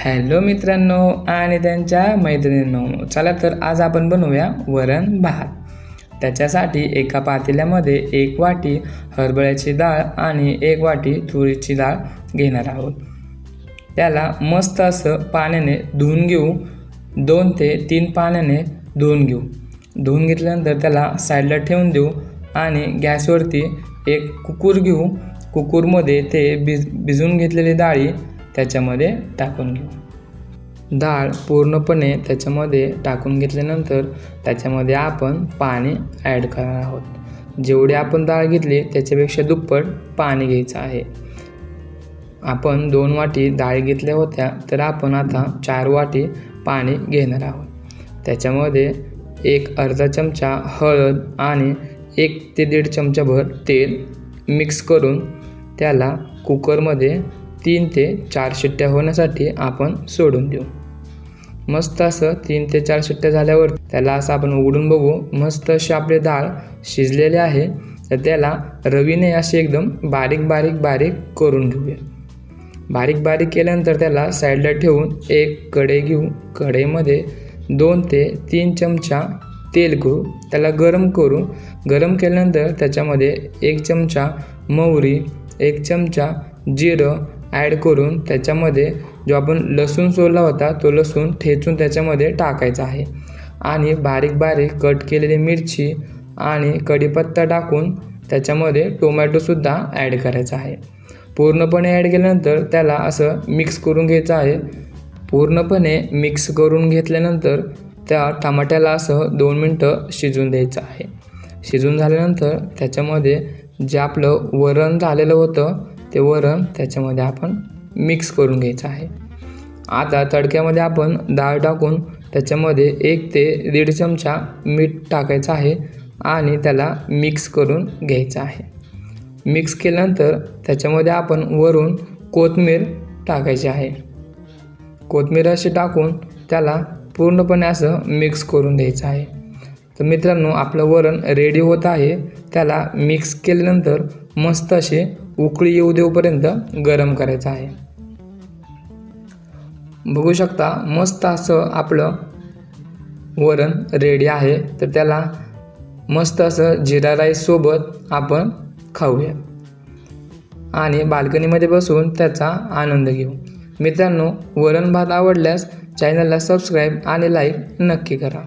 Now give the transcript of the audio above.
Hello मित्रांनो आणि त्यांच्या मैत्रिणींनो, चला तर आज आपण बनवूया वरण भात। त्याच्यासाठी एका पातेल्यामध्ये 1 वाटी हरभऱ्याची डाळ आणि 1 वाटी तुरीची डाळ घेणार आहोत। त्याला मस्त असं पाण्याने धुवून घेऊ, 2 ते 3 पाण्याने धुवून घेऊ। धुवून घेतल्यानंतर त्याला साईडला ठेवून देऊ आणि गॅसवरती एक कुकर घेऊ। कुकरमध्ये ते भिजवून घेतलेली डाळी त्याच्यामध्ये टाकून घेऊ। डाळ पूर्णपणे त्याच्यामध्ये टाकून घेतल्यानंतर त्याच्यामध्ये आपण पाणी ॲड करणार आहोत। जेवढी आपण डाळ घेतली त्याच्यापेक्षा दुप्पट पाणी घ्यायचं आहे। आपण 2 वाटी डाळ घेतल्या होत्या, तर आपण आता 4 वाटी पाणी घेणार आहोत। त्याच्यामध्ये एक अर्धा चमचा हळद आणि 1 ते 1.5 चमचाभर तेल मिक्स करून त्याला कुकरमध्ये 3 ते 4 शिट्ट्या होण्यासाठी आपण सोडून देऊ। मस्त असं 3 ते 4 शिट्ट्या झाल्यावर त्याला असं आपण उघडून बघू, मस्त अशी आपली डाळ शिजलेली आहे। तर त्याला रवीने अशी एकदम बारीक बारीक बारीक करून घेऊया। बारीक बारीक केल्यानंतर त्याला साईडला ठेवून एक कढई घेऊ। कढईमध्ये 2 ते 3 चमचा तेल घेऊ, त्याला गरम करू। गरम केल्यानंतर त्याच्यामध्ये 1 चमचा मोहरी, 1 चमचा जिरं ॲड करून त्याच्यामध्ये जो आपण लसूण सोलला होता तो लसूण ठेचून त्याच्यामध्ये टाकायचा आहे आणि बारीक बारीक कट केलेली मिरची आणि कढीपत्ता टाकून त्याच्यामध्ये टोमॅटोसुद्धा ॲड करायचा आहे। पूर्णपणे ॲड केल्यानंतर त्याला असं मिक्स करून घ्यायचं आहे। पूर्णपणे मिक्स करून घेतल्यानंतर त्या टमाट्याला असं 2 मिनटं शिजून द्यायचं आहे। शिजून झाल्यानंतर त्याच्यामध्ये जे आपलं वरण झालेलं होतं ते वरण त्याच्यामध्ये आपण मिक्स करून घ्यायचं आहे। आता तडक्यामध्ये आपण डाळ टाकून त्याच्यामध्ये 1 ते 1.5 चमचा मीठ टाकायचं आहे आणि त्याला मिक्स करून घ्यायचं आहे। मिक्स केल्यानंतर त्याच्यामध्ये आपण वरून कोथिंबीर टाकायची आहे। कोथिंबीर अशी टाकून त्याला पूर्णपणे असं मिक्स करून द्यायचं आहे। तर मित्रांनो, आपलं वरण रेडी होत आहे। त्याला मिक्स केल्यानंतर मस्त असे उकळी येऊ देऊपर्यंत गरम करायचं आहे। बघू शकता मस्त असं आपलं वरण रेडी आहे। तर त्याला मस्त असं जिरा राईस सोबत आपण खाऊया आणि बाल्कनीमध्ये बसून त्याचा आनंद घेऊ। मित्रांनो, वरण भात आवडल्यास चॅनलला सबस्क्राईब आणि लाईक नक्की करा।